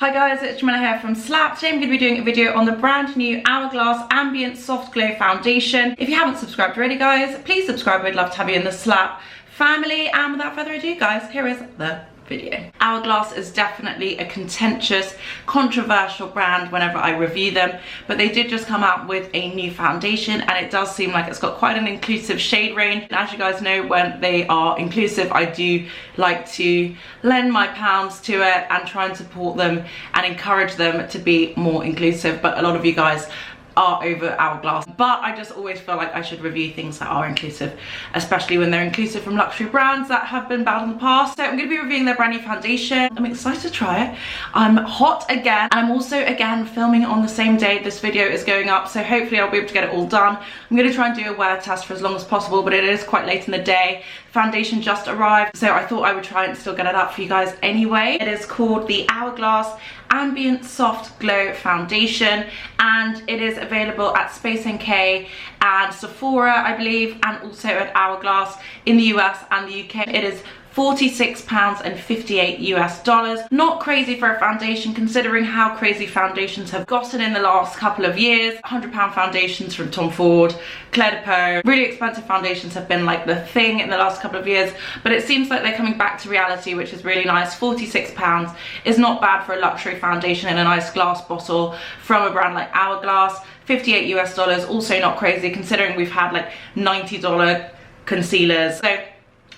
Hi guys, it's Jamila here from Slap. Today I'm going to be doing a video on the brand new Hourglass Ambient Soft Glow Foundation. If you haven't subscribed already guys, please subscribe. We'd love to have you in the Slap family. And without further ado guys, here is the video. Hourglass is definitely a contentious, controversial brand whenever I review them, but they did just come out with a new foundation and it does seem like it's got quite an inclusive shade range. And as you guys know, when they are inclusive, I do like to lend my pounds to it and try and support them and encourage them to be more inclusive, but a lot of you guys are over Hourglass, but I just always feel like I should review things that are inclusive, especially when they're inclusive from luxury brands that have been bad in the past. So I'm going to be reviewing their brand new foundation. I'm excited to try it. I'm hot again, and I'm also again filming it on the same day this video is going up, so hopefully I'll be able to get it all done. I'm going to try and do a wear test for as long as possible, but it is quite late in the day. Foundation just arrived, so I thought I would try and still get it up for you guys anyway. It is called the Hourglass Ambient Soft Glow Foundation, and it is available at Space NK and Sephora, I believe, and also at Hourglass in the US and the UK. It is £46.58 US. Not crazy for a foundation considering how crazy foundations have gotten in the last couple of years. £100 foundations from Tom Ford, Claire de Peau. Really expensive foundations have been like the thing in the last couple of years, but it seems like they're coming back to reality, which is really nice. £46 is not bad for a luxury foundation in a nice glass bottle from a brand like Hourglass. $58 US, also not crazy considering we've had like $90 concealers. So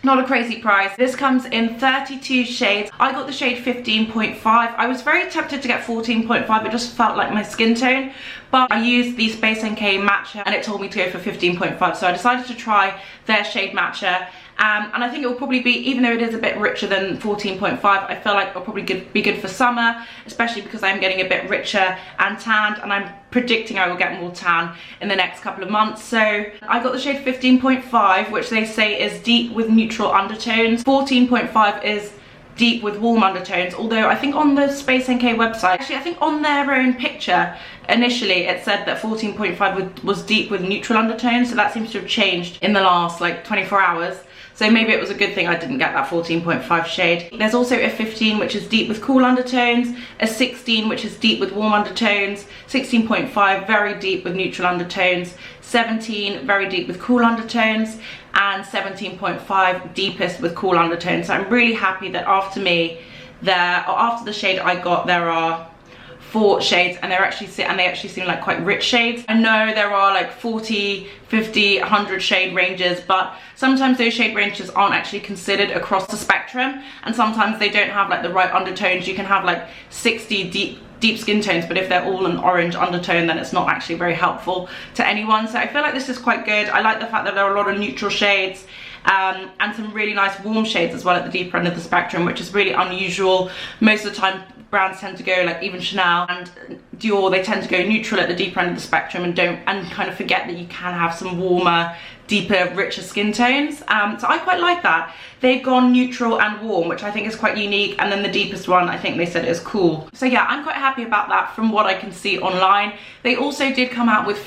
not a crazy price. This comes in 32 shades. I got the shade 15.5. I was very tempted to get 14.5. It just felt like my skin tone, but I used the Space NK matcher and it told me to go for 15.5. So I decided to try their shade matcher. And I think it will probably be, even though it is a bit richer than 14.5, I feel like it'll probably be good for summer, especially because I'm getting a bit richer and tanned, and I'm predicting I will get more tan in the next couple of months. So I got the shade 15.5, which they say is deep with neutral undertones. 14.5 is deep with warm undertones, although I think on the Space NK website, actually I think on their own picture initially it said that 14.5 was deep with neutral undertones, so that seems to have changed in the last like 24 hours. So maybe it was a good thing I didn't get that 14.5 shade. There's also a 15 which is deep with cool undertones, a 16 which is deep with warm undertones, 16.5 very deep with neutral undertones, 17 very deep with cool undertones, and 17.5 deepest with cool undertones. So I'm really happy that after the shade I got, there are 4 shades, and they actually seem like quite rich shades. I know there are like 40, 50, 100 shade ranges, but sometimes those shade ranges aren't actually considered across the spectrum, and sometimes they don't have like the right undertones. You can have like 60 deep skin tones, but if they're all an orange undertone, then it's not actually very helpful to anyone. So I feel like this is quite good. I like the fact that there are a lot of neutral shades and some really nice warm shades as well at the deeper end of the spectrum, which is really unusual. Most of the time brands tend to go, like even Chanel and Dior, they tend to go neutral at the deeper end of the spectrum and kind of forget that you can have some warmer, deeper, richer skin tones. So I quite like that. They've gone neutral and warm, which I think is quite unique, and then the deepest one I think they said is cool. So yeah, I'm quite happy about that from what I can see online. They also did come out with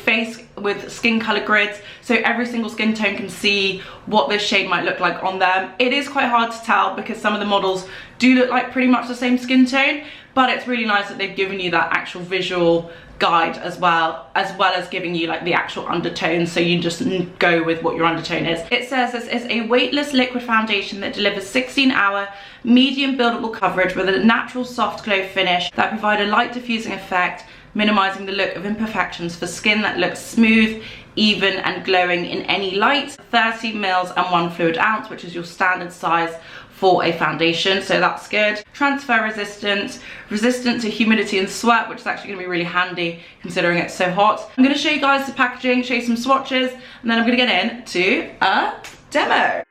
skin color grids, so every single skin tone can see what this shade might look like on them. It is quite hard to tell because some of the models do look like pretty much the same skin tone, but it's really nice that they've given you that actual visual guide as well as giving you like the actual undertones, so you just go with what your undertone is. It says this is a weightless liquid foundation that delivers 16-hour medium buildable coverage with a natural soft glow finish that provide a light diffusing effect, minimizing the look of imperfections for skin that looks smooth, even and glowing in any light. 30 mils and 1 fluid ounce, which is your standard size for a foundation, so that's good. Transfer resistant, resistant to humidity and sweat, which is actually going to be really handy considering it's so hot. I'm going to show you guys the packaging, show you some swatches, and then I'm going to get into a demo.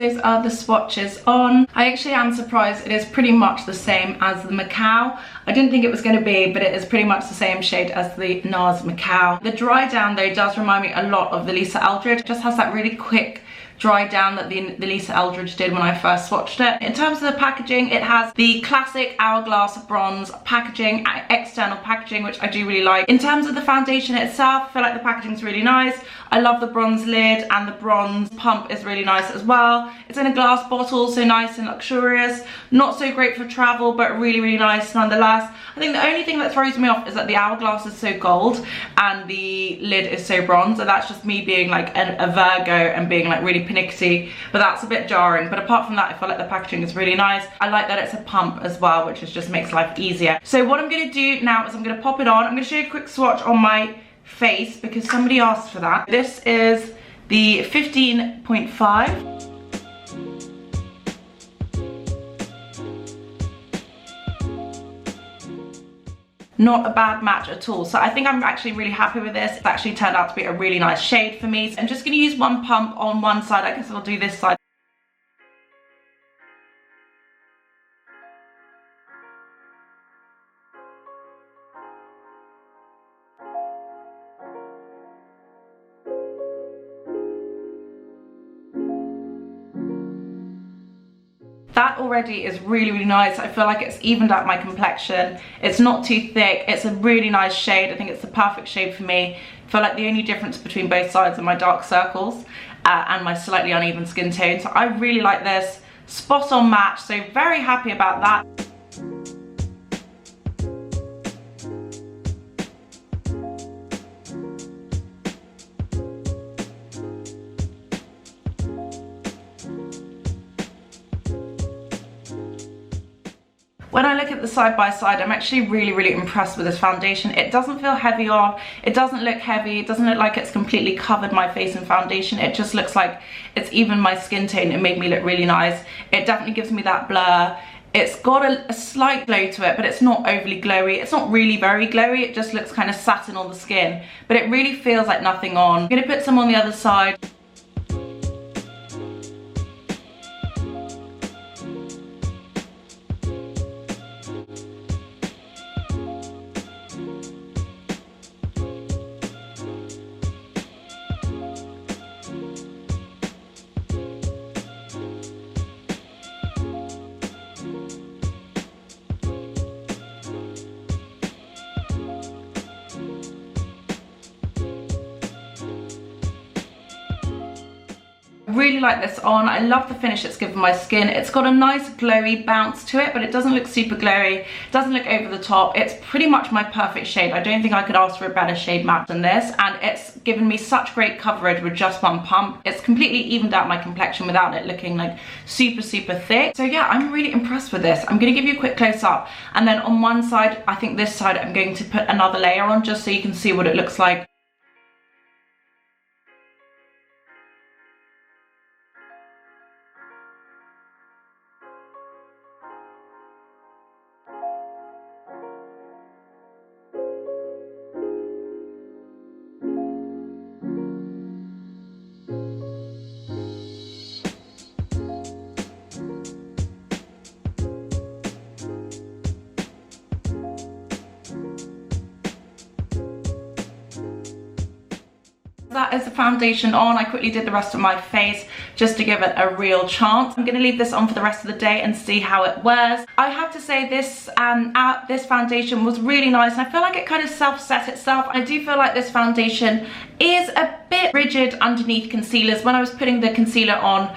Those are the swatches on. I actually am surprised it is pretty much the same as the Macau. I didn't think it was going to be, but it is pretty much the same shade as the NARS Macau. The dry down though does remind me a lot of the Lisa Eldridge. It just has that really quick dry down that the Lisa Eldridge did when I first swatched it. In terms of the packaging, it has the classic Hourglass bronze packaging, external packaging, which I do really like. In terms of the foundation itself, I feel like the packaging is really nice. I love the bronze lid, and the bronze pump is really nice as well. It's in a glass bottle, so nice and luxurious. Not so great for travel, but really, really nice nonetheless. I think the only thing that throws me off is that the hourglass is so gold and the lid is so bronze, and that's just me being like a Virgo and being like really pernickety, but that's a bit jarring. But apart from that, I feel like the packaging is really nice. I like that it's a pump as well, which just makes life easier. So what I'm going to do now is I'm going to pop it on. I'm going to show you a quick swatch on my face because somebody asked for that. This is the 15.5. Not a bad match at all. So I think I'm actually really happy with this. It's actually turned out to be a really nice shade for me. So I'm just going to use one pump on one side. I guess I'll do this side. That already is really, really nice. I feel like it's evened out my complexion. It's not too thick. It's a really nice shade. I think it's the perfect shade for me. I feel like the only difference between both sides are my dark circles and my slightly uneven skin tone. So I really like this. Spot on match. So very happy about that. When I look at the side by side, I'm actually really, really impressed with this foundation. It doesn't feel heavy on, it doesn't look heavy, it doesn't look like it's completely covered my face in foundation. It just looks like it's even my skin tone. It made me look really nice. It definitely gives me that blur. It's got a slight glow to it, but it's not overly glowy. It's not really very glowy, it just looks kind of satin on the skin. But it really feels like nothing on. I'm gonna put some on the other side. Really like this on. I love the finish it's given my skin. It's got a nice glowy bounce to it, but it doesn't look super glowy. It doesn't look over the top. It's pretty much my perfect shade. I don't think I could ask for a better shade match than this, and it's given me such great coverage with just one pump. It's completely evened out my complexion without it looking like super, super thick. So yeah, I'm really impressed with this. I'm going to give you a quick close up, and then on one side, I think this side, I'm going to put another layer on just so you can see what it looks like. That is the foundation on. I quickly did the rest of my face just to give it a real chance. I'm going to leave this on for the rest of the day and see how it wears. I have to say this this foundation was really nice. I feel like it kind of self-set itself. I do feel like this foundation is a bit rigid underneath concealers. When I was putting the concealer on,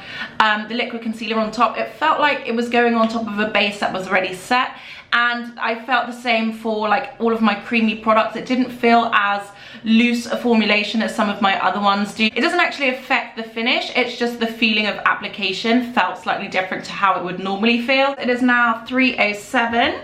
the liquid concealer on top, it felt like it was going on top of a base that was already set. And I felt the same for like all of my creamy products. It didn't feel as loose a formulation as some of my other ones do. It doesn't actually affect the finish, it's just the feeling of application felt slightly different to how it would normally feel. It is now 3:07.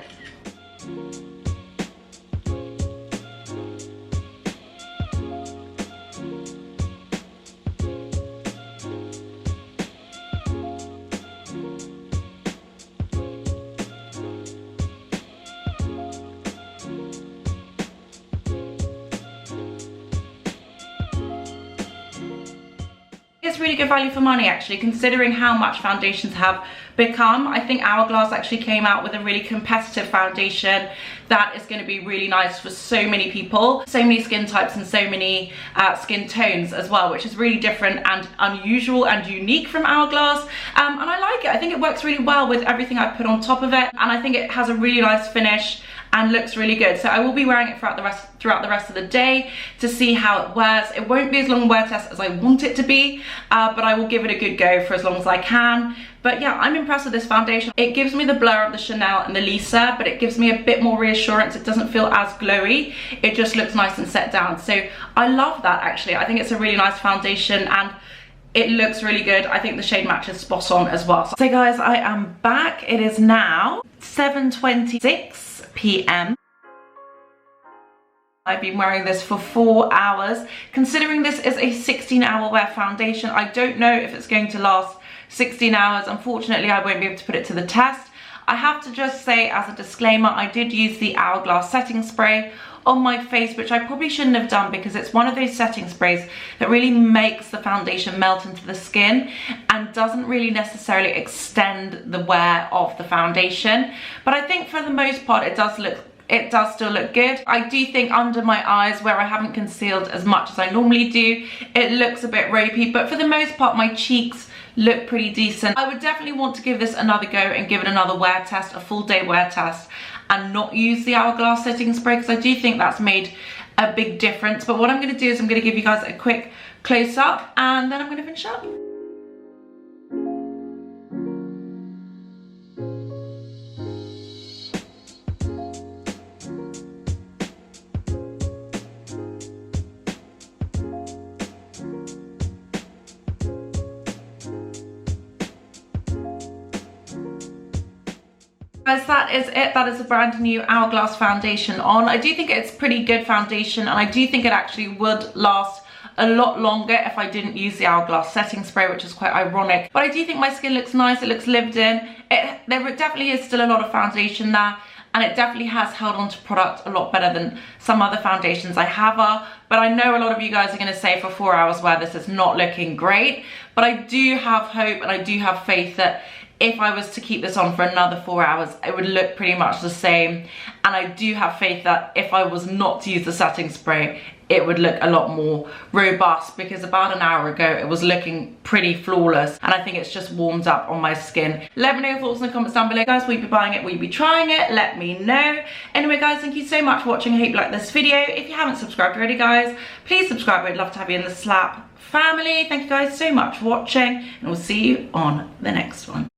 it's really good value for money actually, considering how much foundations have become. I think Hourglass actually came out with a really competitive foundation that is going to be really nice for so many people, so many skin types and so many skin tones as well, which is really different and unusual and unique from Hourglass, and I like it. I think it works really well with everything I've put on top of it, and I think it has a really nice finish and looks really good. So I will be wearing it throughout the rest of the day to see how it wears. It won't be as long a wear test as I want it to be, but I will give it a good go for as long as I can. But yeah, I'm impressed with this foundation. It gives me the blur of the Chanel and the Lisa, but it gives me a bit more reassurance. It doesn't feel as glowy. It just looks nice and set down. So I love that actually. I think it's a really nice foundation and it looks really good. I think the shade match is spot on as well. So guys, I am back. It is now 7:26 p.m. I've been wearing this for 4 hours. Considering this is a 16-hour wear foundation, I don't know if it's going to last 16 hours. Unfortunately, I won't be able to put it to the test. I have to just say as a disclaimer, I did use the Hourglass setting spray on my face, which I probably shouldn't have done because it's one of those setting sprays that really makes the foundation melt into the skin and doesn't really necessarily extend the wear of the foundation. But I think for the most part it does still look good. I do think under my eyes, where I haven't concealed as much as I normally do, it looks a bit ropey, but for the most part my cheeks look pretty decent. I would definitely want to give this another go and give it another wear test, a full day wear test, and not use the Hourglass setting spray because I do think that's made a big difference. But what I'm going to do is I'm going to give you guys a quick close up and then I'm going to finish up. Guys, that is it. That is a brand new Hourglass foundation on. I do think it's pretty good foundation and I do think it actually would last a lot longer if I didn't use the Hourglass setting spray, which is quite ironic. But I do think my skin looks nice, it looks lived in. There definitely is still a lot of foundation there and it definitely has held on to product a lot better than some other foundations I have. But I know a lot of you guys are going to say for 4 hours wear this is not looking great, but I do have hope and I do have faith that if I was to keep this on for another 4 hours, it would look pretty much the same. And I do have faith that if I was not to use the setting spray, it would look a lot more robust because about an hour ago, it was looking pretty flawless. And I think it's just warmed up on my skin. Let me know your thoughts in the comments down below. Guys, will you be buying it? Will you be trying it? Let me know. Anyway, guys, thank you so much for watching. I hope you like this video. If you haven't subscribed already, guys, please subscribe. I'd love to have you in the Slap family. Thank you guys so much for watching and we'll see you on the next one.